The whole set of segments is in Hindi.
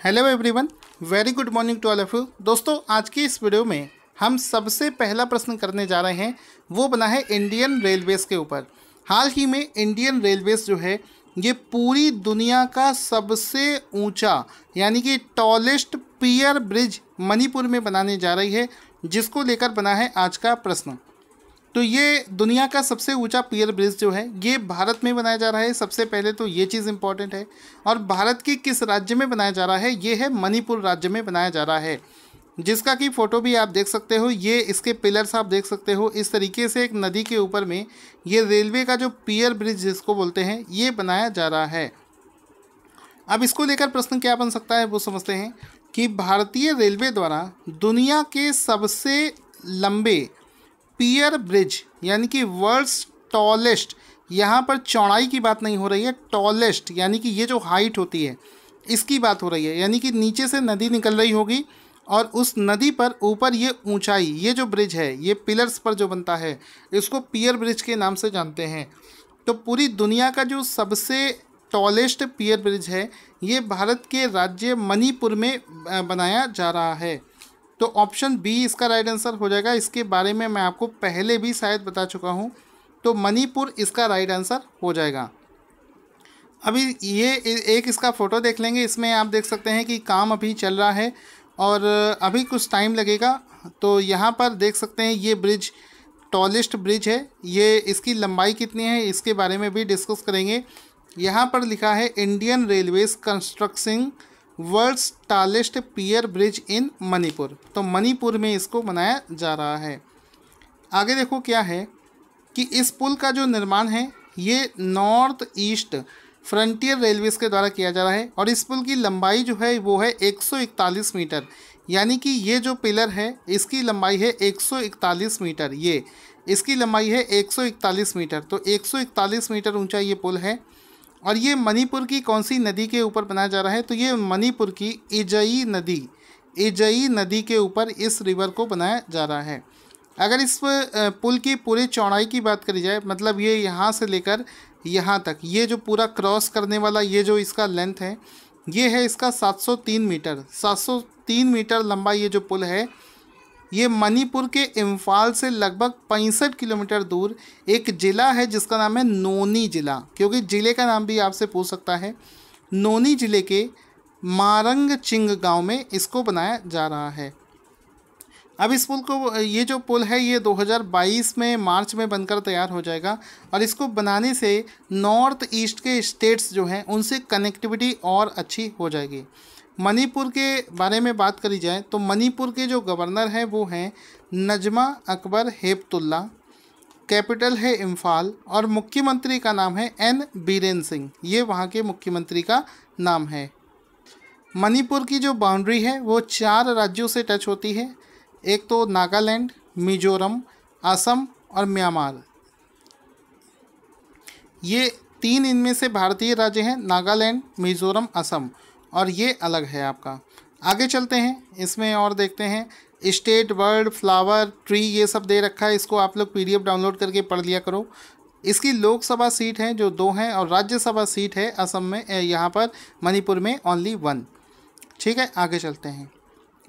Hello everyone, very good morning to all of you. दोस्तों, आज की इस वीडियो में हम सबसे पहला प्रश्न करने जा रहे हैं, वो बना है इंडियन रेलवेज़ के ऊपर। हाल ही में इंडियन रेलवेज़ जो है ये पूरी दुनिया का सबसे ऊंचा यानी कि टॉलेस्ट पियर ब्रिज मणिपुर में बनाने जा रही है, जिसको लेकर बना है आज का प्रश्न। तो ये दुनिया का सबसे ऊंचा पियर ब्रिज जो है ये भारत में बनाया जा रहा है। सबसे पहले तो ये चीज़ इंपॉर्टेंट है। और भारत के किस राज्य में बनाया जा रहा है? ये है मणिपुर राज्य में बनाया जा रहा है, जिसका कि फ़ोटो भी आप देख सकते हो। ये इसके पिलर्स आप देख सकते हो। इस तरीके से एक नदी के ऊपर में ये रेलवे का जो पियर ब्रिज जिसको बोलते हैं ये बनाया जा रहा है। अब इसको लेकर प्रश्न क्या बन सकता है वो समझते हैं कि भारतीय रेलवे द्वारा दुनिया के सबसे लंबे पियर ब्रिज यानी कि वर्ल्ड्स टॉलेस्ट, यहाँ पर चौड़ाई की बात नहीं हो रही है, टॉलेस्ट यानी कि ये जो हाइट होती है इसकी बात हो रही है। यानी कि नीचे से नदी निकल रही होगी और उस नदी पर ऊपर ये ऊंचाई, ये जो ब्रिज है ये पिलर्स पर जो बनता है इसको पियर ब्रिज के नाम से जानते हैं। तो पूरी दुनिया का जो सबसे टॉलेस्ट पियर ब्रिज है ये भारत के राज्य मणिपुर में बनाया जा रहा है। तो ऑप्शन बी इसका राइट आंसर हो जाएगा। इसके बारे में मैं आपको पहले भी शायद बता चुका हूँ, तो मणिपुर इसका राइट आंसर हो जाएगा। अभी ये एक इसका फ़ोटो देख लेंगे। इसमें आप देख सकते हैं कि काम अभी चल रहा है और अभी कुछ टाइम लगेगा। तो यहाँ पर देख सकते हैं ये ब्रिज टॉलेस्ट ब्रिज है। ये इसकी लंबाई कितनी है इसके बारे में भी डिस्कस करेंगे। यहाँ पर लिखा है Indian railways construction world's tallest pier bridge in Manipur. तो मणिपुर में इसको बनाया जा रहा है। आगे देखो क्या है कि इस पुल का जो निर्माण है ये नॉर्थ ईस्ट फ्रंटियर रेलवेज़ के द्वारा किया जा रहा है और इस पुल की लंबाई जो है वो है 141 मीटर। यानी कि ये जो पिलर है इसकी लंबाई है 141 मीटर। ये इसकी लंबाई है 141 मीटर। तो 141 मीटर ऊंचा ये पुल है। और ये मणिपुर की कौन सी नदी के ऊपर बनाया जा रहा है? तो ये मणिपुर की इजई नदी के ऊपर इस रिवर को बनाया जा रहा है। अगर इस पुल की पूरी चौड़ाई की बात करी जाए, मतलब ये यहाँ से लेकर यहाँ तक ये जो पूरा क्रॉस करने वाला ये जो इसका लेंथ है ये है इसका 703 मीटर। 703 मीटर लंबा ये जो पुल है ये मणिपुर के इम्फाल से लगभग 65 किलोमीटर दूर एक ज़िला है जिसका नाम है नोनी ज़िला, क्योंकि ज़िले का नाम भी आपसे पूछ सकता है। नोनी ज़िले के मारंगचिंग गांव में इसको बनाया जा रहा है। अब इस पुल को, ये जो पुल है ये 2022 में मार्च में बनकर तैयार हो जाएगा और इसको बनाने से नॉर्थ ईस्ट के स्टेट्स जो हैं उनसे कनेक्टिविटी और अच्छी हो जाएगी। मणिपुर के बारे में बात करी जाए तो मणिपुर के जो गवर्नर हैं वो हैं नजमा अकबर हेपतुल्ला, कैपिटल है इम्फाल और मुख्यमंत्री का नाम है एन बीरेन सिंह। ये वहाँ के मुख्यमंत्री का नाम है। मणिपुर की जो बाउंड्री है वो 4 राज्यों से टच होती है। एक तो नागालैंड, मिजोरम, असम और म्यांमार। ये 3 इनमें से भारतीय राज्य हैं, नागालैंड, मिजोरम, असम, और ये अलग है आपका। आगे चलते हैं, इसमें और देखते हैं। स्टेट, बर्ड, फ्लावर, ट्री ये सब दे रखा है। इसको आप लोग PDF डाउनलोड करके पढ़ लिया करो। इसकी लोकसभा सीट हैं जो 2 हैं और राज्यसभा सीट है असम में, यहाँ पर मणिपुर में ओनली 1। ठीक है, आगे चलते हैं।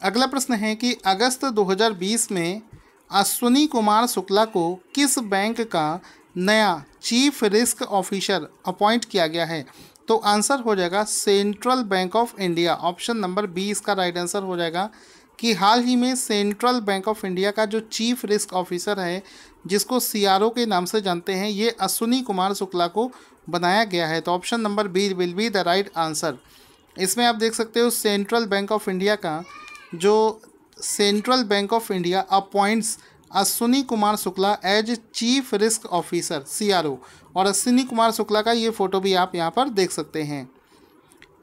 अगला प्रश्न है कि अगस्त 2020 में अश्विनी कुमार शुक्ला को किस बैंक का नया चीफ रिस्क ऑफिसर अपॉइंट किया गया है? तो आंसर हो जाएगा central bank of India. Option number B इसका राइट आंसर हो जाएगा कि हाल ही में सेंट्रल बैंक ऑफ इंडिया का जो चीफ रिस्क ऑफिसर है जिसको CRO के नाम से जानते हैं ये अश्विनी कुमार शुक्ला को बनाया गया है। तो option number B will be the right answer. इसमें आप देख सकते हो सेंट्रल बैंक ऑफ इंडिया का जो central bank of India appoints Ashwini Kumar Shukla as chief risk officer CRO, और अश्विनी कुमार शुक्ला का ये फ़ोटो भी आप यहाँ पर देख सकते हैं।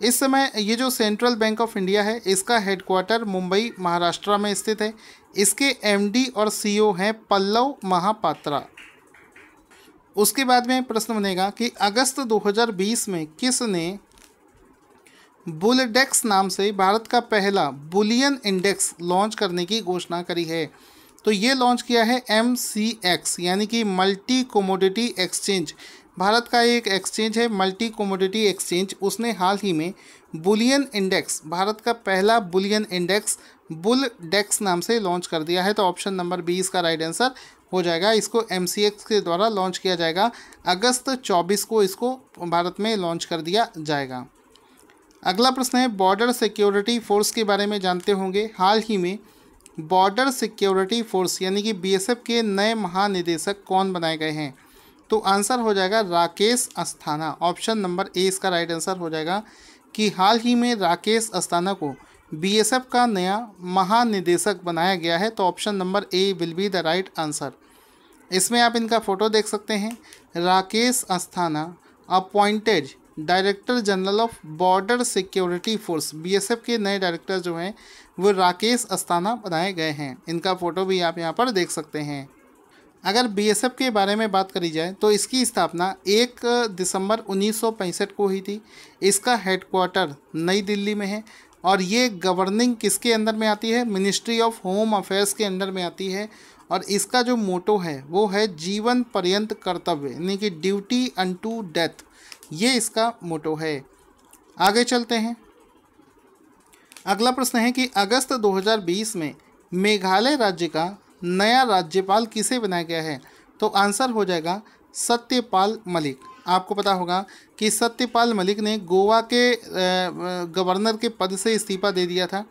इस समय ये जो सेंट्रल बैंक ऑफ इंडिया है इसका हेडक्वार्टर मुंबई महाराष्ट्र में स्थित है। इसके MD और CEO हैं पल्लव महापात्रा। उसके बाद में प्रश्न बनेगा कि अगस्त 2020 में किसने बुलडेक्स नाम से भारत का पहला बुलियन इंडेक्स लॉन्च करने की घोषणा करी है? तो ये लॉन्च किया है MCX यानी कि मल्टी कमोडिटी एक्सचेंज भारत का एक एक्सचेंज है मल्टी कमोडिटी एक्सचेंज, उसने हाल ही में बुलियन इंडेक्स, भारत का पहला बुलियन इंडेक्स बुल डेक्स नाम से लॉन्च कर दिया है। तो ऑप्शन नंबर बी इसका राइट आंसर हो जाएगा। इसको MCX के द्वारा लॉन्च किया जाएगा। अगस्त 24 को इसको भारत में लॉन्च कर दिया जाएगा। अगला प्रश्न है बॉर्डर सिक्योरिटी फोर्स के बारे में जानते होंगे। हाल ही में बॉर्डर सिक्योरिटी फोर्स यानी कि BSF के नए महानिदेशक कौन बनाए गए हैं? तो आंसर हो जाएगा Rakesh Asthana. Option number A इसका राइट आंसर हो जाएगा कि हाल ही में राकेश अस्थाना को BSF का नया महानिदेशक बनाया गया है। तो option number A will be the right answer. इसमें आप इनका फ़ोटो देख सकते हैं। Rakesh Asthana appointed director general of border security force, BSF के नए डायरेक्टर जो हैं वो राकेश अस्थाना बनाए गए हैं। इनका फ़ोटो भी आप यहाँ पर देख सकते हैं। अगर BSF के बारे में बात करी जाए तो इसकी स्थापना 1 दिसंबर 1965 को हुई थी। इसका हेडक्वार्टर नई दिल्ली में है और ये गवर्निंग किसके अंदर में आती है? मिनिस्ट्री ऑफ होम अफेयर्स के अंडर में आती है। और इसका जो मोटो है वो है जीवन पर्यंत कर्तव्य यानी कि ड्यूटी अनटू डेथ, ये इसका मोटो है। आगे चलते हैं। अगला प्रश्न है कि अगस्त 2020 में मेघालय राज्य का नया राज्यपाल किसे बनाया गया है? तो आंसर हो जाएगा सत्यपाल मलिक। आपको पता होगा कि सत्यपाल मलिक ने गोवा के गवर्नर के पद से इस्तीफा दे दिया था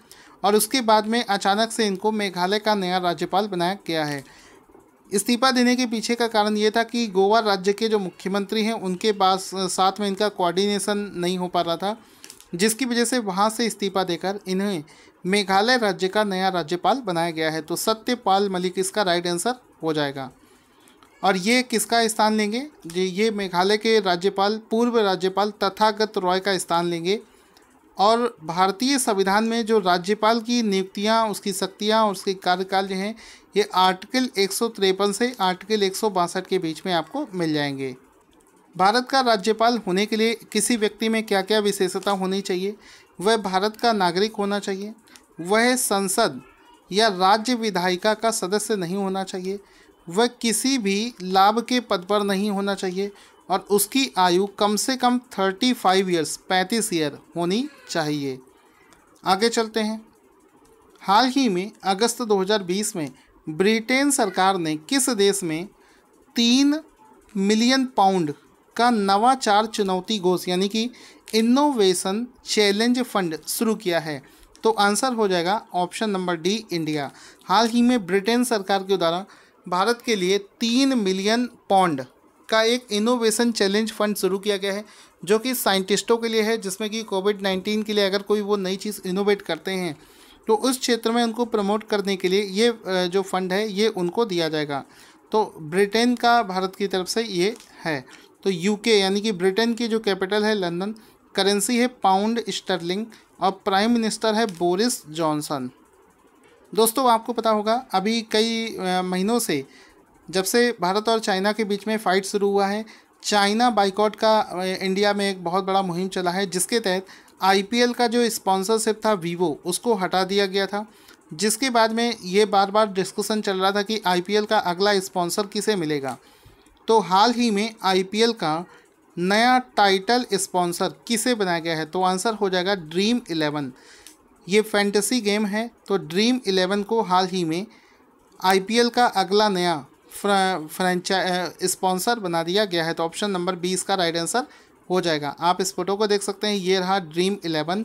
और उसके बाद में अचानक से इनको मेघालय का नया राज्यपाल बनाया गया है। इस्तीफा देने के पीछे का कारण ये था कि गोवा राज्य के जो मुख्यमंत्री हैं उनके पास साथ में इनका कोऑर्डिनेशन नहीं हो पा रहा था, जिसकी वजह से वहाँ से इस्तीफा देकर इन्हें मेघालय राज्य का नया राज्यपाल बनाया गया है। तो सत्यपाल मलिक इसका राइट आंसर हो जाएगा। और ये किसका स्थान लेंगे? ये मेघालय के राज्यपाल पूर्व राज्यपाल तथागत रॉय का स्थान लेंगे। और भारतीय संविधान में जो राज्यपाल की नियुक्तियां, उसकी शक्तियां और उसके कार्यकाल जो हैं ये आर्टिकल 153 से आर्टिकल 162 के बीच में आपको मिल जाएंगे। भारत का राज्यपाल होने के लिए किसी व्यक्ति में क्या क्या विशेषता होनी चाहिए? वह भारत का नागरिक होना चाहिए, वह संसद या राज्य विधायिका का सदस्य नहीं होना चाहिए, वह किसी भी लाभ के पद पर नहीं होना चाहिए और उसकी आयु कम से कम 35 ईयर होनी चाहिए। आगे चलते हैं। हाल ही में अगस्त 2020 में ब्रिटेन सरकार ने किस देश में 3 मिलियन पाउंड का नवाचार चुनौती घोष यानी कि इनोवेशन चैलेंज फंड शुरू किया है? तो आंसर हो जाएगा ऑप्शन नंबर डी इंडिया। हाल ही में ब्रिटेन सरकार के द्वारा भारत के लिए 3 मिलियन पाउंड का एक इनोवेशन चैलेंज फंड शुरू किया गया है, जो कि साइंटिस्टों के लिए है, जिसमें कि कोविड-19 के लिए अगर कोई वो नई चीज़ इनोवेट करते हैं तो उस क्षेत्र में उनको प्रमोट करने के लिए ये जो फंड है ये उनको दिया जाएगा। तो ब्रिटेन का भारत की तरफ से ये है। तो यूके यानी कि ब्रिटेन की जो कैपिटल है लंदन, करेंसी है पाउंड स्टर्लिंग और प्राइम मिनिस्टर है बोरिस जॉनसन। दोस्तों आपको पता होगा अभी कई महीनों से जब से भारत और चाइना के बीच में फ़ाइट शुरू हुआ है, चाइना बाइकॉट का इंडिया में एक बहुत बड़ा मुहिम चला है, जिसके तहत IPL का जो स्पॉन्सरशिप था वीवो उसको हटा दिया गया था। जिसके बाद में ये बार बार डिस्कशन चल रहा था कि IPL का अगला स्पॉन्सर किसे मिलेगा। तो हाल ही में IPL का नया टाइटल स्पॉन्सर किसे बनाया गया है? तो आंसर हो जाएगा ड्रीम 11। ये फैंटेसी गेम है, तो ड्रीम 11 को हाल ही में IPL का अगला नया स्पॉन्सर बना दिया गया है। तो ऑप्शन नंबर बी इसका राइट आंसर हो जाएगा। आप इस फोटो को देख सकते हैं, ये रहा ड्रीम 11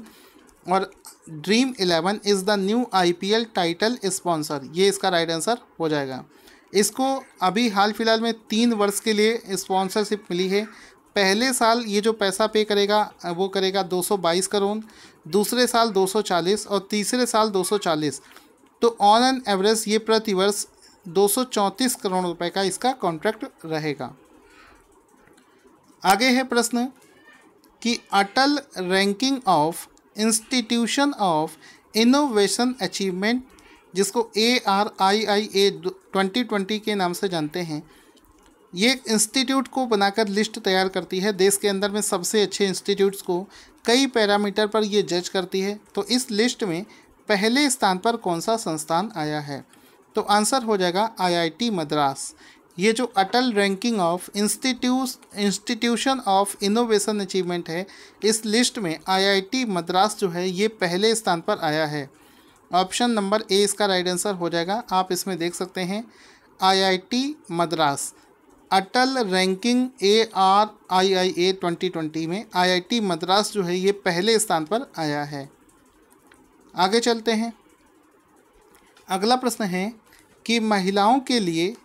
और dream 11 is the new IPL title sponsor, ये इसका राइट आंसर हो जाएगा। इसको अभी हाल फिलहाल में 3 वर्ष के लिए स्पॉन्सरशिप मिली है। पहले साल ये जो पैसा पे करेगा वो करेगा 222 करोड़, दूसरे साल 240 और तीसरे साल 240। तो ऑन एन एवरेज ये प्रति वर्ष 234 करोड़ रुपए का इसका कॉन्ट्रैक्ट रहेगा। आगे है प्रश्न कि Atal ranking of institution of innovation achievement, जिसको ARIIA 2020 के नाम से जानते हैं, ये एक इंस्टीट्यूट को बनाकर लिस्ट तैयार करती है। देश के अंदर में सबसे अच्छे इंस्टीट्यूट्स को कई पैरामीटर पर ये जज करती है। तो इस लिस्ट में पहले स्थान पर कौन सा संस्थान आया है? तो आंसर हो जाएगा IIT मद्रास। ये जो Atal ranking of institution of innovation achievement है, इस लिस्ट में आईआईटी मद्रास जो है ये पहले स्थान पर आया है। ऑप्शन नंबर ए इसका राइट आंसर हो जाएगा। आप इसमें देख सकते हैं आईआईटी मद्रास अटल रैंकिंग ARIIA 2020 में आईआईटी मद्रास जो है ये पहले स्थान पर आया है। आगे चलते हैं। अगला प्रश्न है कि महिलाओं के लिए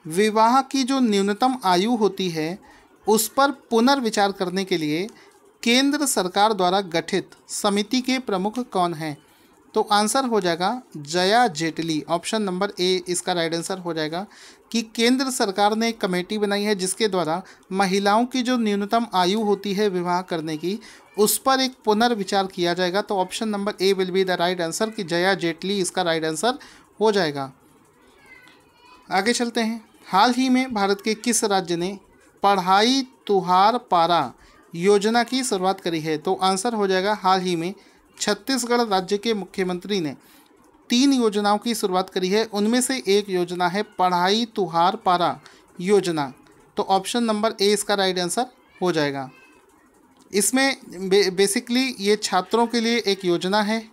विवाह की जो न्यूनतम आयु होती है उस पर पुनर्विचार करने के लिए केंद्र सरकार द्वारा गठित समिति के प्रमुख कौन हैं? तो आंसर हो जाएगा Jaya Jaitley. Option number A इसका राइट आंसर हो जाएगा कि केंद्र सरकार ने एक कमेटी बनाई है जिसके द्वारा महिलाओं की जो न्यूनतम आयु होती है विवाह करने की उस पर एक पुनर्विचार किया जाएगा। तो option number A will be the right answer कि जया जेटली इसका राइट आंसर हो जाएगा। आगे चलते हैं। हाल ही में भारत के किस राज्य ने पढ़ाई तुहार पारा योजना की शुरुआत करी है? तो आंसर हो जाएगा हाल ही में छत्तीसगढ़ राज्य के मुख्यमंत्री ने 3 योजनाओं की शुरुआत करी है। उनमें से एक योजना है पढ़ाई तुहार पारा योजना। तो ऑप्शन नंबर ए इसका राइट आंसर हो जाएगा। इसमें बेसिकली ये छात्रों के लिए एक योजना है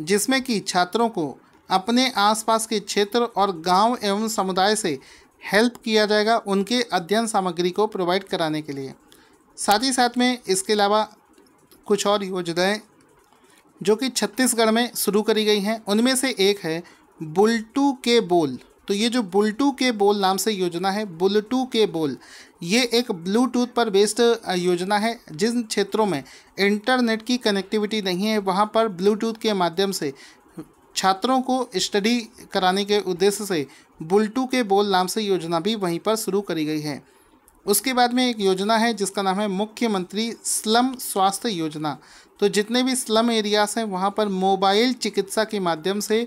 जिसमें कि छात्रों को अपने आसपास के क्षेत्र और गांव एवं समुदाय से हेल्प किया जाएगा उनके अध्ययन सामग्री को प्रोवाइड कराने के लिए। साथ ही साथ में इसके अलावा कुछ और योजनाएं जो कि छत्तीसगढ़ में शुरू करी गई हैं उनमें से एक है बुलटू के बोल। तो ये जो बुलटू के बोल नाम से योजना है, बुलटू के बोल, ये एक ब्लूटूथ पर बेस्ड योजना है। जिन क्षेत्रों में इंटरनेट की कनेक्टिविटी नहीं है वहाँ पर ब्लूटूथ के माध्यम से छात्रों को स्टडी कराने के उद्देश्य से बुलटू के बोल नाम से योजना भी वहीं पर शुरू करी गई है। उसके बाद में एक योजना है जिसका नाम है मुख्यमंत्री स्लम स्वास्थ्य योजना। तो जितने भी स्लम एरियाज हैं वहाँ पर मोबाइल चिकित्सा के माध्यम से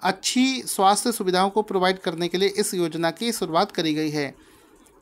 अच्छी स्वास्थ्य सुविधाओं को प्रोवाइड करने के लिए इस योजना की शुरुआत करी गई है।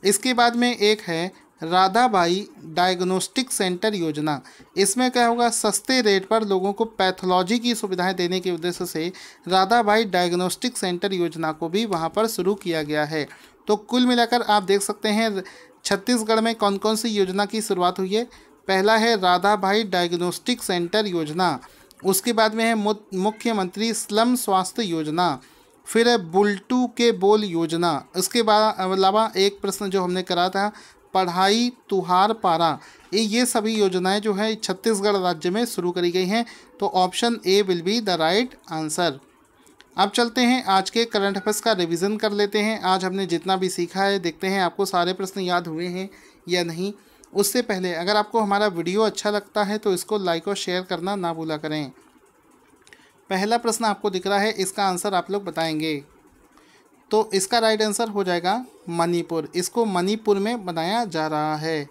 इसके बाद में एक है राधाबाई डायग्नोस्टिक सेंटर योजना। इसमें क्या होगा, सस्ते रेट पर लोगों को पैथोलॉजी की सुविधाएं देने के उद्देश्य से राधाबाई डायग्नोस्टिक सेंटर योजना को भी वहां पर शुरू किया गया है। तो कुल मिलाकर आप देख सकते हैं छत्तीसगढ़ में कौन कौन सी योजना की शुरुआत हुई है। पहला है राधाबाई डायग्नोस्टिक सेंटर योजना, उसके बाद में है मुख्यमंत्री स्लम स्वास्थ्य योजना, फिर है बुलटू के बोल योजना। उसके बाद अलावा एक प्रश्न जो हमने करा था पढ़ाई तुहार पारा, ये सभी योजनाएं जो है छत्तीसगढ़ राज्य में शुरू करी गई हैं। तो option A will be the right answer. अब चलते हैं आज के करंट अफेयर्स का रिवीजन कर लेते हैं। आज हमने जितना भी सीखा है देखते हैं आपको सारे प्रश्न याद हुए हैं या नहीं। उससे पहले अगर आपको हमारा वीडियो अच्छा लगता है तो इसको लाइक और शेयर करना ना भूला करें। पहला प्रश्न आपको दिख रहा है, इसका आंसर आप लोग बताएंगे। तो इसका राइट आंसर हो जाएगा मणिपुर। इसको मणिपुर में बनाया जा रहा है।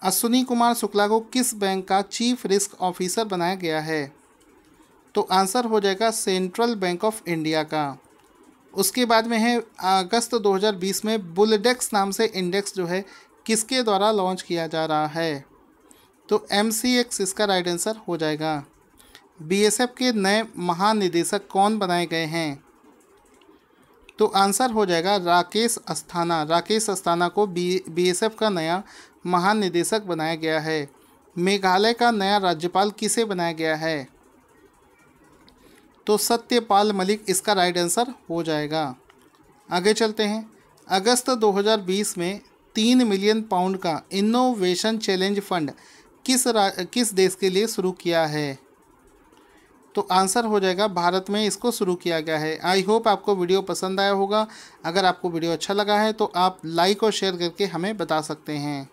अश्विनी कुमार शुक्ला को किस बैंक का चीफ रिस्क ऑफिसर बनाया गया है? तो आंसर हो जाएगा सेंट्रल बैंक ऑफ इंडिया का। उसके बाद में है अगस्त 2020 में बुलडेक्स नाम से इंडेक्स जो है किसके द्वारा लॉन्च किया जा रहा है? तो MCX इसका राइट आंसर हो जाएगा। BSF के नए महानिदेशक कौन बनाए गए हैं? तो आंसर हो जाएगा राकेश अस्थाना। राकेश अस्थाना को BSF का नया महानिदेशक बनाया गया है। मेघालय का नया राज्यपाल किसे बनाया गया है? तो सत्यपाल मलिक इसका राइट आंसर हो जाएगा। आगे चलते हैं। अगस्त 2020 में 3 मिलियन पाउंड का इनोवेशन चैलेंज फंड किस देश के लिए शुरू किया है? तो आंसर हो जाएगा भारत में इसको शुरू किया गया है। आई होप आपको वीडियो पसंद आया होगा। अगर आपको वीडियो अच्छा लगा है तो आप लाइक और शेयर करके हमें बता सकते हैं।